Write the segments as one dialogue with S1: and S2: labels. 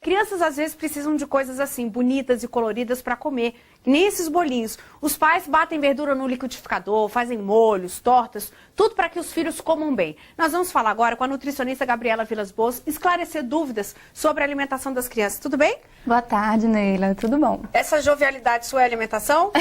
S1: Crianças às vezes precisam de coisas assim, bonitas e coloridas para comer, nem esses bolinhos. Os pais batem verdura no liquidificador, fazem molhos, tortas, tudo para que os filhos comam bem. Nós vamos falar agora com a nutricionista Gabriela Vilas Boas, esclarecer dúvidas sobre a alimentação das crianças. Tudo bem?
S2: Boa tarde, Neila. Tudo bom?
S1: Essa jovialidade sua é alimentação?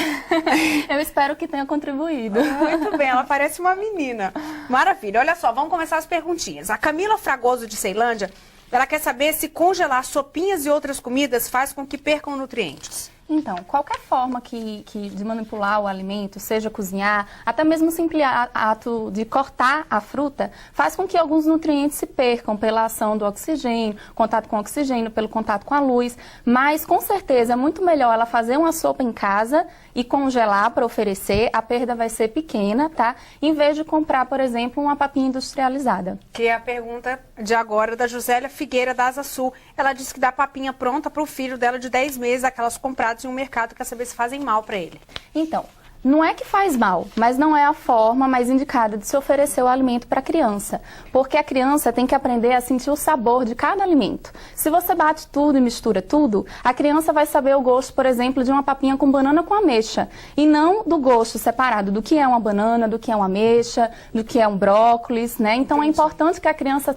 S2: Eu espero que tenha contribuído.
S1: Muito bem, ela parece uma menina. Maravilha. Olha só, vamos começar as perguntinhas. A Camila Fragoso de Ceilândia, ela quer saber se congelar sopinhas e outras comidas faz com que percam nutrientes.
S2: Então, qualquer forma de manipular o alimento, seja cozinhar, até mesmo o simples ato de cortar a fruta, faz com que alguns nutrientes se percam pela ação do oxigênio, contato com o oxigênio, pelo contato com a luz. Mas, com certeza, é muito melhor ela fazer uma sopa em casa e congelar para oferecer. A perda vai ser pequena, tá? Em vez de comprar, por exemplo, uma papinha industrializada.
S1: Que é a pergunta de agora da Josélia Figueira, da Asa Sul. Ela disse que dá papinha pronta para o filho dela de 10 meses, aquelas compradas em um mercado, quer saber se fazem mal para ele.
S2: Então, não é que faz mal, mas não é a forma mais indicada de se oferecer o alimento para a criança. Porque a criança tem que aprender a sentir o sabor de cada alimento. Se você bate tudo e mistura tudo, a criança vai saber o gosto, por exemplo, de uma papinha com banana com ameixa. E não do gosto separado do que é uma banana, do que é uma ameixa, do que é um brócolis, né? Então é importante que a criança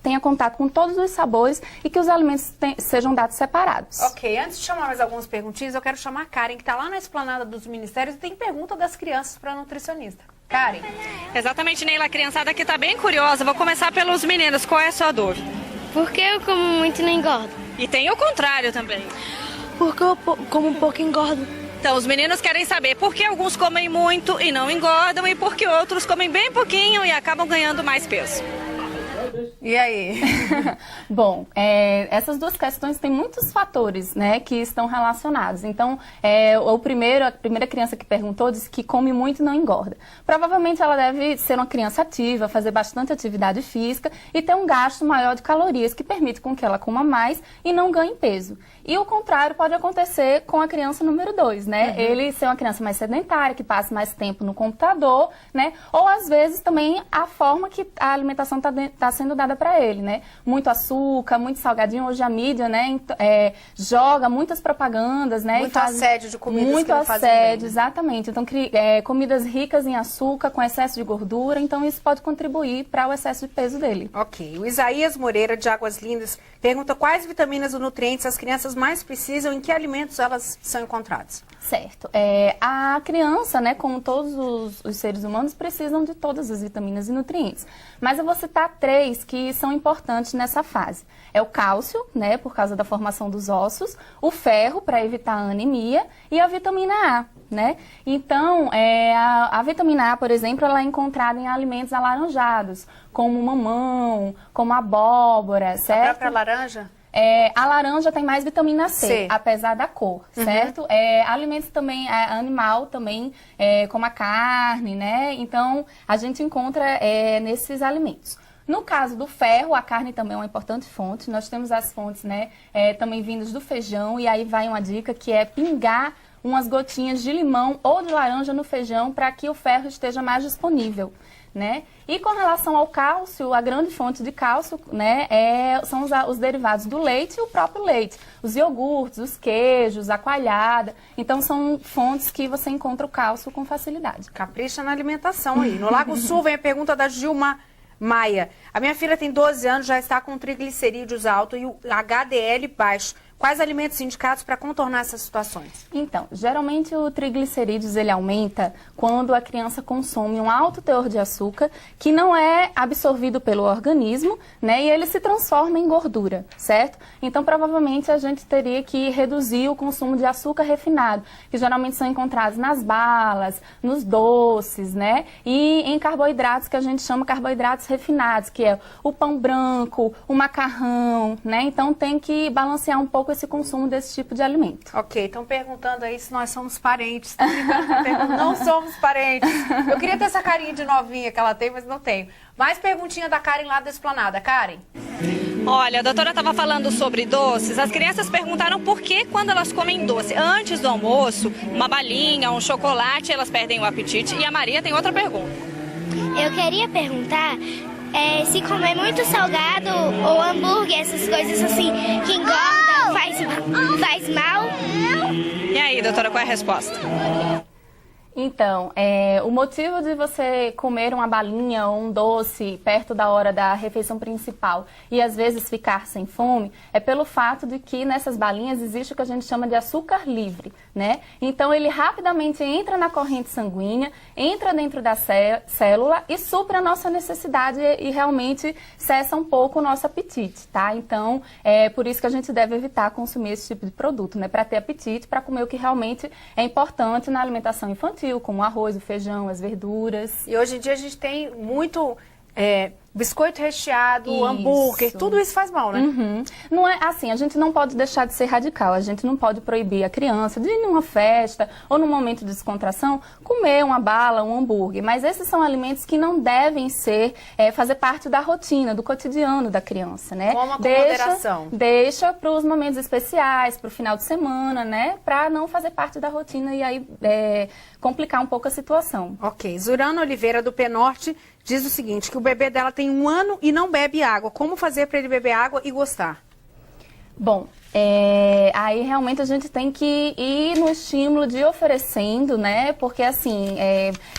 S2: tenha contato com todos os sabores e que os alimentos sejam dados separados.
S1: Ok, antes de chamar mais algumas perguntinhas, eu quero chamar a Karen, que está lá na esplanada dos ministérios e tem pergunta das crianças para a nutricionista. Karen.
S3: Exatamente, Neila. A criançada aqui está bem curiosa. Vou começar pelos meninos. Qual é a sua dúvida?
S4: Porque eu como muito e não engordo.
S3: E tem o contrário também.
S4: Porque eu como um pouco e engordo.
S3: Então, os meninos querem saber por que alguns comem muito e não engordam e por que outros comem bem pouquinho e acabam ganhando mais peso.
S1: E aí?
S2: Bom, essas duas questões têm muitos fatores, né, que estão relacionados. Então, a primeira criança que perguntou disse que come muito e não engorda. Provavelmente ela deve ser uma criança ativa, fazer bastante atividade física e ter um gasto maior de calorias, que permite com que ela coma mais e não ganhe peso. E o contrário pode acontecer com a criança número 2, né? Uhum. Ele ser uma criança mais sedentária, que passe mais tempo no computador, né? Ou às vezes também a forma que a alimentação está sendo dada para ele, né? Muito açúcar, muito salgadinho. Hoje a mídia, né, joga muitas propagandas, né?
S1: Muito assédio de comidas
S2: muito
S1: que não fazem
S2: assédio,
S1: bem, né?
S2: exatamente. Então, comidas ricas em açúcar, com excesso de gordura. Então, isso pode contribuir para o excesso de peso dele.
S1: Ok. O Isaías Moreira, de Águas Lindas, pergunta quais vitaminas ou nutrientes as crianças mais precisam e em que alimentos elas são encontradas.
S2: Certo. A criança, né, como todos os seres humanos, precisam de todas as vitaminas e nutrientes. Mas eu vou citar 3 que são importantes nessa fase. É o cálcio, né, por causa da formação dos ossos, o ferro, para evitar a anemia, e a vitamina A, né? Então, a vitamina A, por exemplo, ela é encontrada em alimentos alaranjados, como mamão, como abóbora, certo?
S1: A própria laranja?
S2: A laranja tem mais vitamina C, apesar da cor, certo?
S1: Uhum.
S2: Alimentos também, animal também, como a carne, né? Então, a gente encontra nesses alimentos. No caso do ferro, a carne também é uma importante fonte. Nós temos as fontes, né, também vindas do feijão. E aí vai uma dica que é pingar umas gotinhas de limão ou de laranja no feijão para que o ferro esteja mais disponível, né? E com relação ao cálcio, a grande fonte de cálcio, né, são os derivados do leite e o próprio leite. Os iogurtes, os queijos, a coalhada. Então, são fontes que você encontra o cálcio com facilidade.
S1: Capricha na alimentação aí. No Lago Sul vem a pergunta da Gilma Maia. A minha filha tem 12 anos, já está com triglicerídeos alto e o HDL baixo. Quais alimentos indicados para contornar essas situações?
S2: Então, geralmente o triglicerídeos ele aumenta quando a criança consome um alto teor de açúcar que não é absorvido pelo organismo, né? E ele se transforma em gordura, certo? Então, provavelmente a gente teria que reduzir o consumo de açúcar refinado, que geralmente são encontrados nas balas, nos doces, né? E em carboidratos que a gente chama carboidratos refinados, que é o pão branco, o macarrão, né? Então, tem que balancear um pouco esse consumo desse tipo de alimento.
S1: Ok, estão perguntando aí se nós somos parentes. Estão ligando, não somos parentes. Eu queria ter essa carinha de novinha que ela tem, mas não tenho. Mais perguntinha da Karen lá da Esplanada. Karen?
S3: Olha, a doutora estava falando sobre doces. As crianças perguntaram por que quando elas comem doce antes do almoço, uma balinha, um chocolate, elas perdem o apetite. E a Maria tem outra pergunta.
S4: Eu queria perguntar se comer muito salgado ou hambúrguer, essas coisas assim que engordam,
S3: doutora, qual é a resposta?
S2: Então, o motivo de você comer uma balinha ou um doce perto da hora da refeição principal e às vezes ficar sem fome é pelo fato de que nessas balinhas existe o que a gente chama de açúcar livre, né? Então ele rapidamente entra na corrente sanguínea, entra dentro da célula e supra a nossa necessidade e realmente cessa um pouco o nosso apetite, tá? Então, é por isso que a gente deve evitar consumir esse tipo de produto, né? Para ter apetite, para comer o que realmente é importante na alimentação infantil, como o arroz, o feijão, as verduras.
S1: E hoje em dia a gente tem muito biscoito recheado,
S2: Isso.
S1: hambúrguer, tudo isso faz mal, né?
S2: Uhum. Não é assim, a gente não pode deixar de ser radical, a gente não pode proibir a criança de ir numa festa ou num momento de descontração comer uma bala, um hambúrguer, mas esses são alimentos que não devem ser, fazer parte da rotina, do cotidiano da criança, né?
S1: Coma com moderação.
S2: Deixa para os momentos especiais, para o final de semana, né? Para não fazer parte da rotina e aí complicar um pouco a situação.
S1: Ok, Zurana Oliveira do Penorte diz o seguinte, que o bebê dela tem 1 ano e não bebe água. Como fazer para ele beber água e gostar?
S2: Bom, aí realmente a gente tem que ir no estímulo de ir oferecendo, né? Porque assim,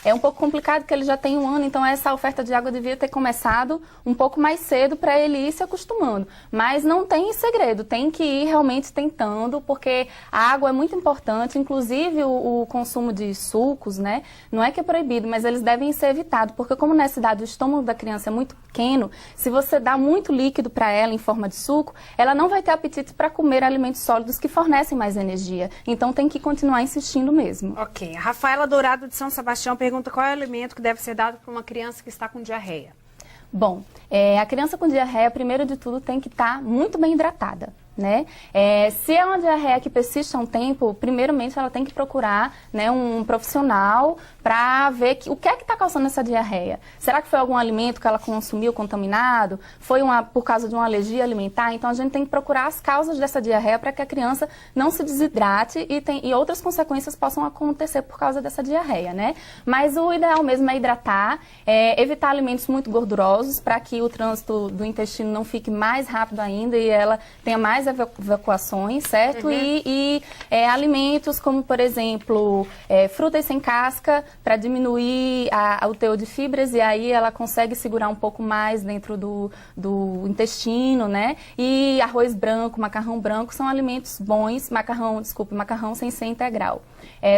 S2: é um pouco complicado que ele já tem 1 ano, então essa oferta de água devia ter começado um pouco mais cedo para ele ir se acostumando. Mas não tem segredo, tem que ir realmente tentando, porque a água é muito importante, inclusive o consumo de sucos, né? Não é que é proibido, mas eles devem ser evitados, porque como nessa idade o estômago da criança é muito pequeno, se você dá muito líquido para ela em forma de suco, ela não vai ter apetite para comer alimentos sólidos que fornecem mais energia. Então tem que continuar insistindo mesmo.
S1: Ok. A Rafaela Dourado de São Sebastião pergunta qual é o alimento que deve ser dado para uma criança que está com diarreia.
S2: Bom, a criança com diarreia, primeiro de tudo, tem que estar muito bem hidratada, né? Se é uma diarreia que persiste há um tempo, primeiramente ela tem que procurar, né, um profissional para ver o que é que está causando essa diarreia. Será que foi algum alimento que ela consumiu contaminado? Foi por causa de uma alergia alimentar? Então a gente tem que procurar as causas dessa diarreia para que a criança não se desidrate e outras consequências possam acontecer por causa dessa diarreia, né? Mas o ideal mesmo é hidratar, evitar alimentos muito gordurosos para que o trânsito do intestino não fique mais rápido ainda e ela tenha mais evacuações, certo?
S1: Uhum.
S2: E alimentos como, por exemplo, frutas sem casca, para diminuir o teor de fibras e aí ela consegue segurar um pouco mais dentro do intestino, né? E arroz branco, macarrão branco são alimentos bons, macarrão sem ser integral.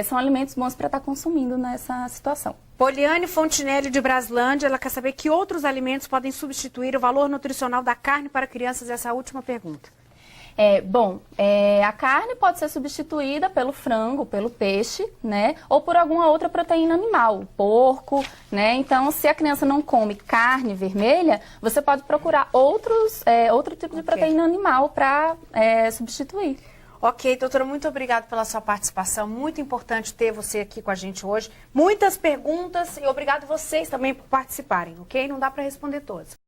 S2: São alimentos bons para estar consumindo nessa situação.
S1: Poliane Fontinelli de Braslândia, ela quer saber que outros alimentos podem substituir o valor nutricional da carne para crianças, essa última pergunta.
S2: A carne pode ser substituída pelo frango, pelo peixe, né? Ou por alguma outra proteína animal, porco, né? Então, se a criança não come carne vermelha, você pode procurar outro tipo de proteína animal para substituir.
S1: Ok, doutora, muito obrigada pela sua participação. Muito importante ter você aqui com a gente hoje. Muitas perguntas e obrigado vocês também por participarem, ok? Não dá para responder todas.